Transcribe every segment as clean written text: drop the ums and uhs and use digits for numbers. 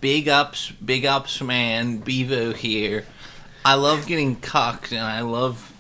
big ups, man. Bevo here. I love getting cucked, and I love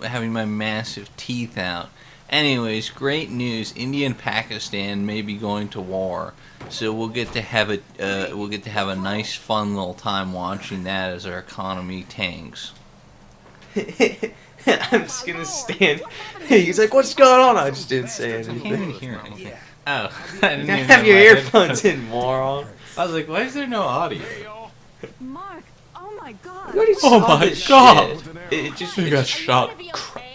having my massive teeth out. Anyways, great news. India and Pakistan may be going to war, so we'll get to have a nice, fun little time watching that as our economy tanks. I'm just gonna stand. He's like, "What's going on?" I just didn't say I can't anything. even hear anything. Oh, I didn't You even have know your my earphones headphones. in, moron. I was like, why is there no audio? Mark, oh my God. You already Oh saw my this God. shit. It just You got shot.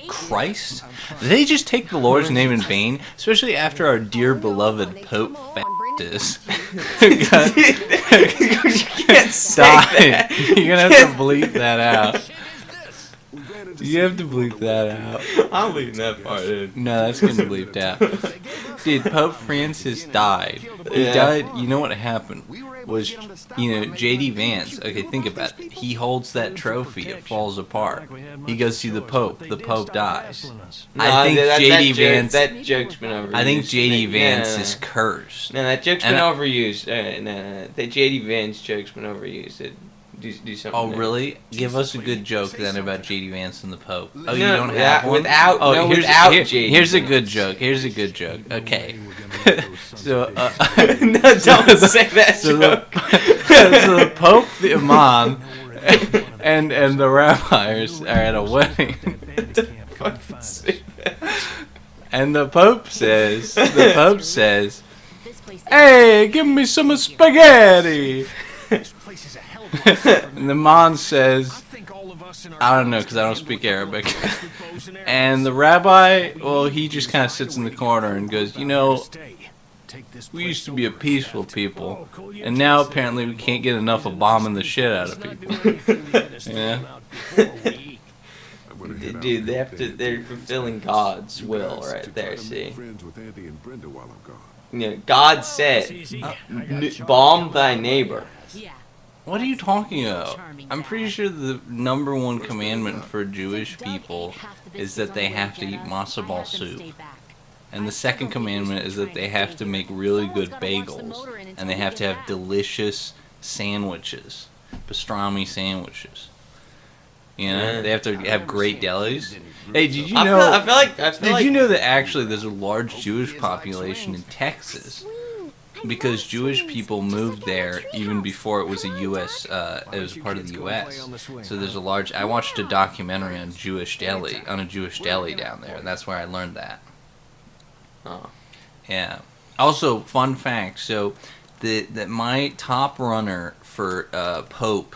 Christ? Did they just take the Lord's name in vain? Especially after our dear beloved Pope Francis you can't say died. that. You're gonna have to bleep that out. You have to bleep that out. I'm leaving that part in. No, that's getting bleeped out. Dude, Pope Francis died. He Yeah. died. You know what happened? Was, J.D. Vance. Okay, think about it. He holds that trophy. It falls apart. He goes to the Pope. The Pope dies. I think J.D. Vance. That joke's been overused. I think J.D. Vance No. is cursed. No, that joke's And been I- overused. No. That J.D. Vance joke's been overused. Do something. Oh, there. really? Give us a good joke then about J.D. Vance and the Pope. Oh, you No, don't have yeah, one? without- Oh, no, here's, without here- J.D. Here's a Vance. good joke. Here's a good joke. Okay. So, No, don't say that so joke. so the Pope, the Imam, and the rabbis are at a wedding. Fucking say that. And the Pope says, "Hey, give me some spaghetti." And the man says, I don't know because I don't speak Arabic. And the rabbi, well, he just kind of sits in the corner and goes, we used to be a peaceful people, and now apparently we can't get enough of bombing the shit out of people. Yeah. Dude, they're fulfilling God's will right there, see? God said, bomb thy neighbor. What are you talking about? I'm pretty sure the number one commandment for Jewish people is that they have to eat matzo ball soup. And the second commandment is that they have to make really good bagels. And they have to have delicious sandwiches. Pastrami sandwiches. They have to have great delis. Hey, did you know? I feel like Did you know that actually there's a large Jewish population in Texas? Because Jewish people moved there even before it was a U.S. It was part of the U.S. So there's a large. I watched a documentary on a Jewish deli down there, and that's where I learned that. Oh. Yeah. Also, fun fact. So, that my top runner for Pope,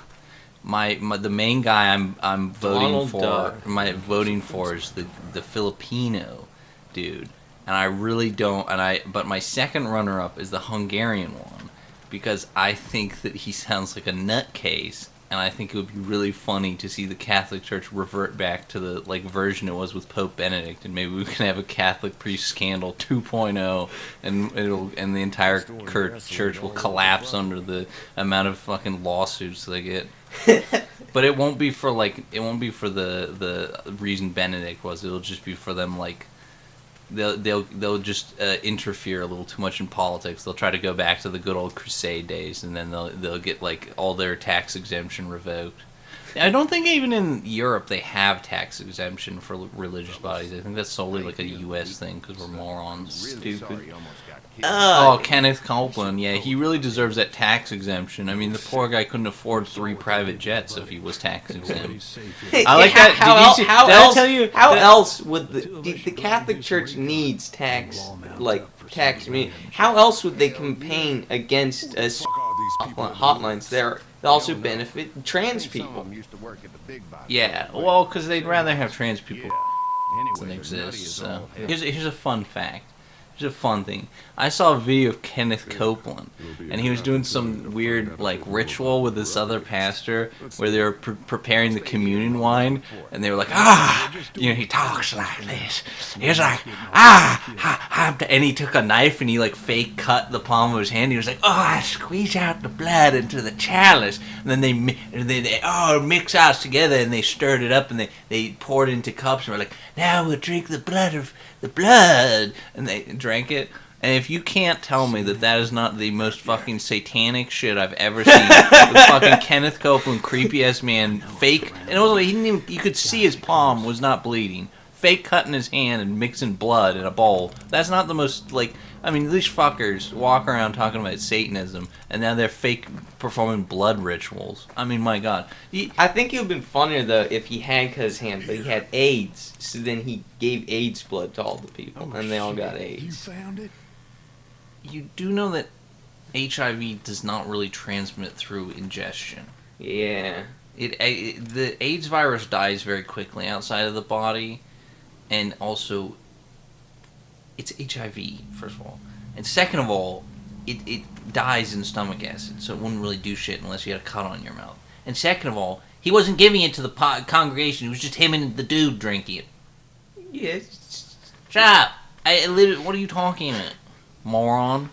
the main guy I'm voting Donald Duck. voting for is the Filipino dude. And I really don't, but my second runner-up is the Hungarian one, because I think that he sounds like a nutcase, and I think it would be really funny to see the Catholic Church revert back to the version it was with Pope Benedict, and maybe we can have a Catholic priest scandal 2.0, and the entire church will collapse under the amount of fucking lawsuits they get. But it won't be for the reason Benedict was. It'll just be for them They'll just interfere a little too much in politics. They'll try to go back to the good old crusade days, and then they'll get all their tax exemption revoked. I don't think even in Europe they have tax exemption for religious bodies. I think that's solely a U.S. thing because we're morons. Stupid. Oh, Kenneth Copeland. Yeah, he really deserves that tax exemption. I mean, the poor guy couldn't afford 3 private jets if he was tax exempt. I like that. How else would the Catholic Church needs tax? How else would they campaign against hotlines? They also benefit trans people. Yeah, well, because they'd rather have trans people than exist. So here's a fun fact. Here's a fun thing. I saw a video of Kenneth Copeland, and he was doing some weird ritual with this other pastor where they were preparing the communion wine, and they were like, he talks like this. He's like, and he took a knife and he fake cut the palm of his hand. He was like, I squeeze out the blood into the chalice, and then they all mix us together, and they stirred it up and they poured it into cups and were like, now we'll drink the blood, and they drank it. And if you can't tell me that that is not the most fucking satanic shit I've ever seen, with fucking Kenneth Copeland, creepy ass man, fake, and also he didn't even, you could see his palm was not bleeding, fake cutting his hand and mixing blood in a bowl. That's not the most, like, I mean, these fuckers walk around talking about Satanism, and now they're fake performing blood rituals. I mean, my God. I think it would have been funnier, though, if he had cut his hand, but he had AIDS, so then he gave AIDS blood to all the people, and they all got AIDS. You found it? You do know that HIV does not really transmit through ingestion. Yeah. The AIDS virus dies very quickly outside of the body, and also, it's HIV, first of all. And second of all, it dies in stomach acid, so it wouldn't really do shit unless you had a cut on your mouth. And second of all, he wasn't giving it to the congregation, it was just him and the dude drinking it. Yes. Shut up! What are you talking about? Moron.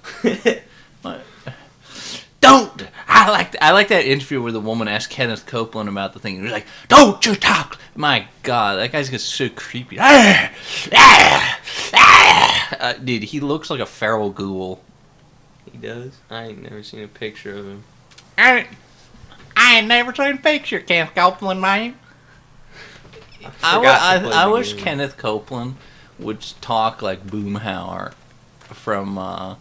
Don't! I like that interview where the woman asked Kenneth Copeland about the thing, and he was like, "Don't you talk!" My God, that guy's just so creepy. Dude, he looks like a feral ghoul. He does? I ain't never seen a picture of him. I ain't never seen a picture, Kenneth Copeland, man. I wish Kenneth Copeland would talk like Boomhauer from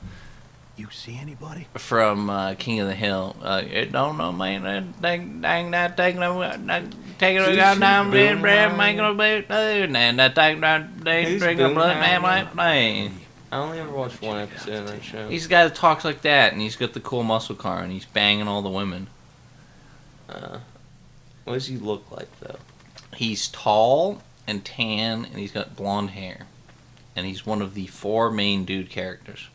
You see anybody? from King of the Hill. It don't know, man. Dang that, taking a goddamn dead bread, making a boot, and that take that drink of blood, man, like I only ever watched one episode of that show. He's got that talks like that, and he's got the cool muscle car, and he's banging all the women. What does he look like, though? He's tall and tan, and he's got blonde hair. And he's one of the 4 main dude characters.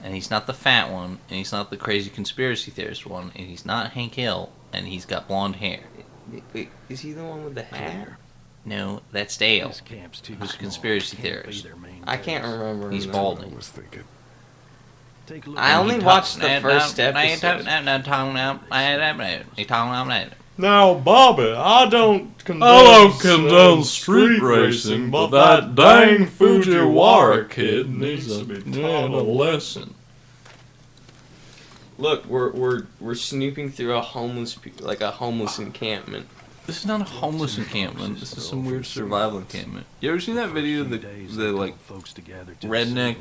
And he's not the fat one, and he's not the crazy conspiracy theorist one, and he's not Hank Hill, and he's got blonde hair. Wait, is he the one with the hat? No, that's Dale, This camp's too who's a small. conspiracy Can't be theorist. their main I can't base. remember. He's his balding. name. was thinking. Take a look. I only watched the first episode. episode. Now, Bobby, I don't condone street racing, but that dang Fujiwara kid needs to be taught a lesson. Look, we're snooping through a homeless encampment. This is not a homeless encampment. This is some weird survival encampment. You ever seen that video of the like redneck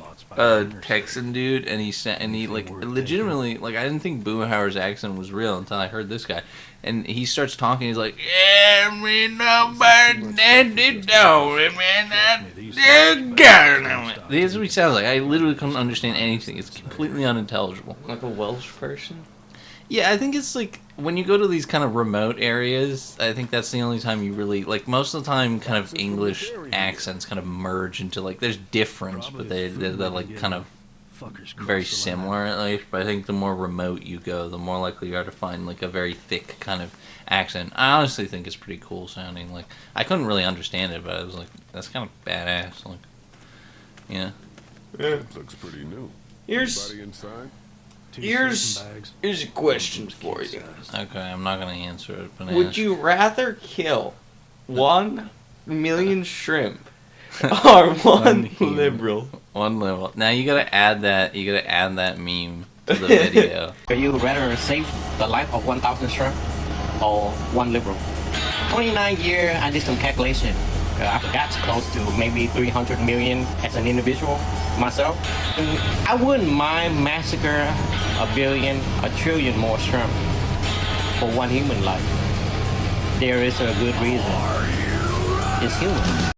Texan dude, and he like legitimately, like, I didn't think Boomhauer's accent was real until I heard this guy, and he starts talking. He's like, "Yeah, me nobody did know it, man. This is what he sounds like. I literally couldn't understand anything. It's completely unintelligible. Like a Welsh person? Yeah, I think it's like when you go to these kind of remote areas, I think that's the only time you really, like, most of the time kind of English accents kind of merge into, like, there's difference, but they're like kind of very similar at least. But I think the more remote you go, the more likely you are to find like a very thick kind of accent. I honestly think it's pretty cool sounding. Like, I couldn't really understand it, but I was like, that's kind of badass. Like, yeah. Yeah. Looks pretty new. Here's Anybody inside? a question for you. Okay, I'm not gonna answer it, but Would you rather kill 1 million shrimp or one human. liberal? One liberal. Now you gotta add that. You gotta add that meme to the video. Would you rather save the life of 1,000 shrimp or one liberal? 29 years, I did some calculation. I forgot close to maybe 300 million as an individual myself. I wouldn't mind massacre a billion, a trillion more shrimp for one human life. There is a good reason. It's human.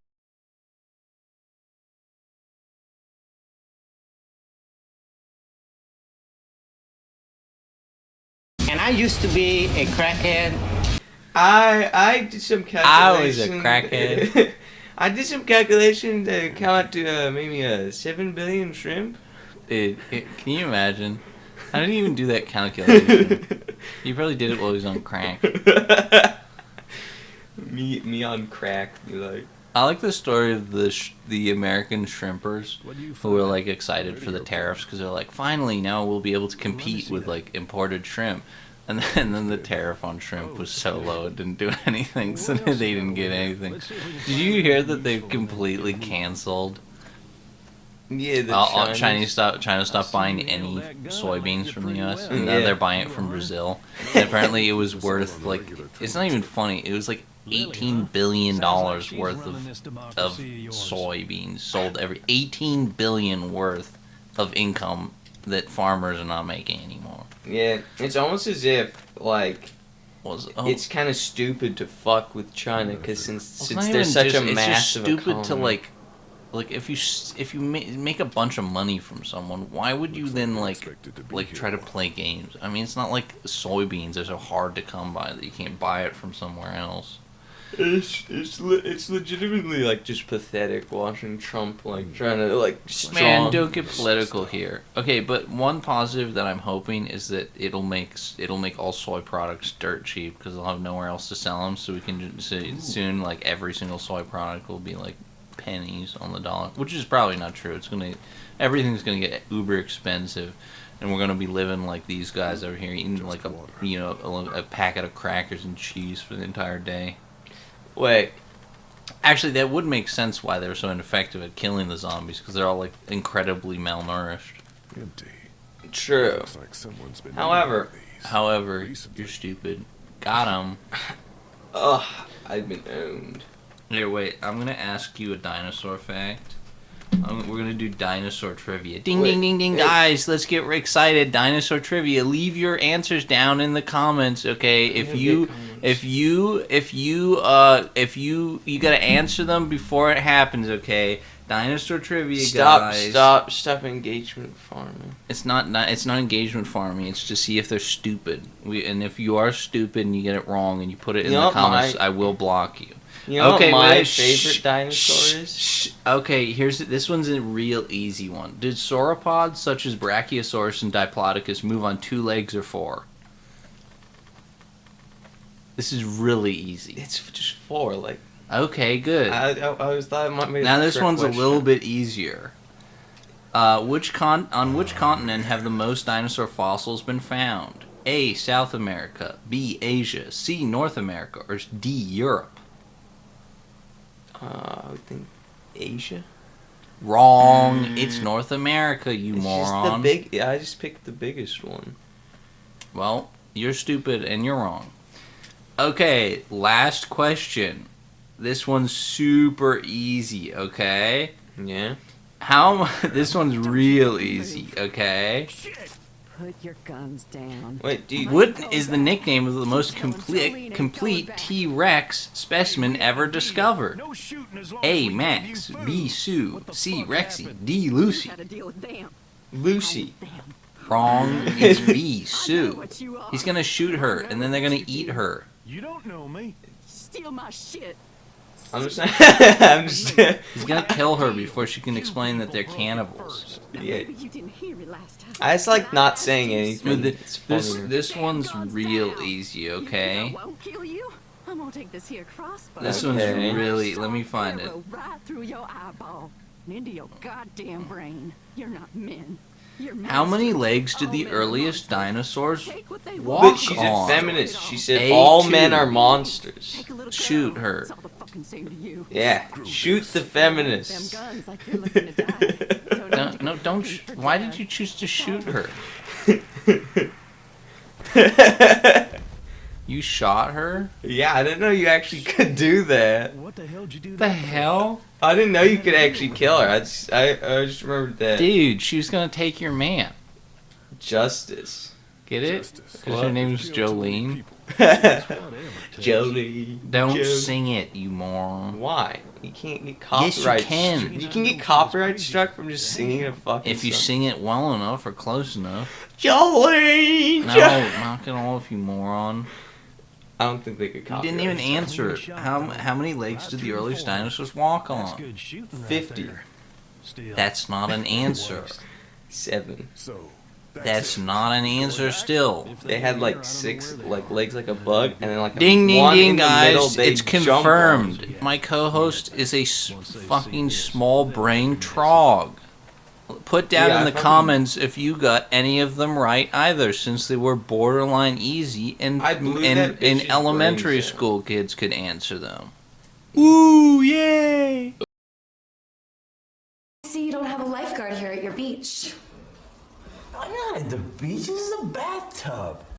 And I used to be a crackhead. I did some calculation. I was a crackhead. I did some calculation to come out to maybe 7 billion shrimp. Dude, can you imagine? I didn't even do that calculation. He probably did it while he was on crack. me on crack, be like. I like the story of the American shrimpers who were like excited for the tariffs because they're like, finally now we'll be able to compete with like imported shrimp. And then the tariff on shrimp was so low it didn't do anything, so they didn't get anything. Did you hear that they've completely canceled Yeah, the China stopped buying any soybeans from the U.S. and now Yeah. they're buying it from Brazil. And apparently, it was worth like it's not even funny. It was like $18 billion worth of soybeans sold every 18 billion worth of income that farmers are not making anymore. Yeah, it's almost as if it's kind of stupid to fuck with China because since there's such a massive it's just stupid economy. to like if you make a bunch of money from someone, why would you then like try to play games? I mean, it's not like soybeans are so hard to come by that you can't buy it from somewhere else. It's legitimately like just pathetic watching Trump like trying to like Man, don't get political here. Okay, but one positive that I'm hoping is that it'll make all soy products dirt cheap because they'll have nowhere else to sell them. So we can soon like every single soy product will be like pennies on the dollar, which is probably not true. Everything's gonna get uber expensive, and we're gonna be living like these guys over here eating like a packet of crackers and cheese for the entire day. Wait, actually, that would make sense why they're so ineffective at killing the zombies because they're all like incredibly malnourished. Empty. True. Looks like someone's been However, you're stupid. Got him. Ugh, I've been owned. Here, wait. I'm gonna ask you a dinosaur fact. We're gonna do dinosaur trivia. Ding, ding, ding, ding, guys! Let's get excited. Dinosaur trivia. Leave your answers down in the comments, okay? If you gotta answer them before it happens, okay? Dinosaur trivia, guys. Stop engagement farming. It's not engagement farming. It's to see if they're stupid. And if you are stupid and you get it wrong and you put it in the comments, I will block you. You know what my favorite dinosaur is? Okay, this one's a real easy one. Did sauropods such as Brachiosaurus and Diplodocus move on 2 legs or 4? This is really easy. It's just 4, like. Okay, good. I always thought it might be. Now this one's a little bit easier. On which continent have the most dinosaur fossils been found? A. South America, B. Asia, C. North America, or D. Europe? I would think Asia. Wrong. It's North America, you moron. I just picked the biggest one. Well, you're stupid and you're wrong. Okay, last question. This one's super easy, okay? Yeah. This one's real easy, okay? Put your guns down. Wait, dude. What is the nickname of the most complete T-Rex specimen ever discovered? A. Max, B. Sue, C. Rexy, D. Lucy. Gotta deal with them. Lucy. Wrong. It's B. Sue. He's gonna shoot her, and then they're gonna eat her. You don't know me. Steal my shit. I'm just. He's gonna kill her before she can explain that they're cannibals. Yeah. Maybe you didn't hear me last time. I just like not saying anything. It's funnier. This one's real easy, okay? I won't kill you. I'm gonna take this here crossbow. This one's really. Let me find it. Arrow right through your eyeball and into your goddamn brain. You're not men. You're How many monsters. legs did All the men are earliest monsters. dinosaurs Take what they walk want. But she's on? a feminist. She said A2. all men are monsters. Take a little Shoot girl. her. It's all the fucking same to you. Yeah. Shoot the Them feminists. guns like you're looking to die. Don't. Why did you choose to shoot her? You shot her? Yeah, I didn't know you actually could do that. What the hell did you do? The hell? I didn't know you could actually kill her. I just remembered that. Dude, she was gonna take your man. Justice. Get it? Justice. Because her name's Jolene. Jolie. Don't sing it, you moron. Why? You can't get Yes, you copyright. can. You can get copyright struck from just singing a fucking. If you song. sing it well enough or close enough. Jolene. No, knock it off, you moron. I don't think they could You copyright. didn't even strike. answer it. How many legs did the earliest dinosaurs walk That's on? good shooting right 50. there. Still, That's not an answer. 7. so That's not an answer still. They had like 6 legs like a bug, and then like Ding ding one ding, in the middle, guys! they It's jumped confirmed. on. My co-host is a fucking small-brained trog. Put down Yeah, in I the fucking- comments if you got any of them right either, since they were borderline easy and I blew that in bitch's elementary brains out. school kids could answer them. Ooh, yay! See, you don't have a lifeguard beach. I'm not at the beach. This is a bathtub.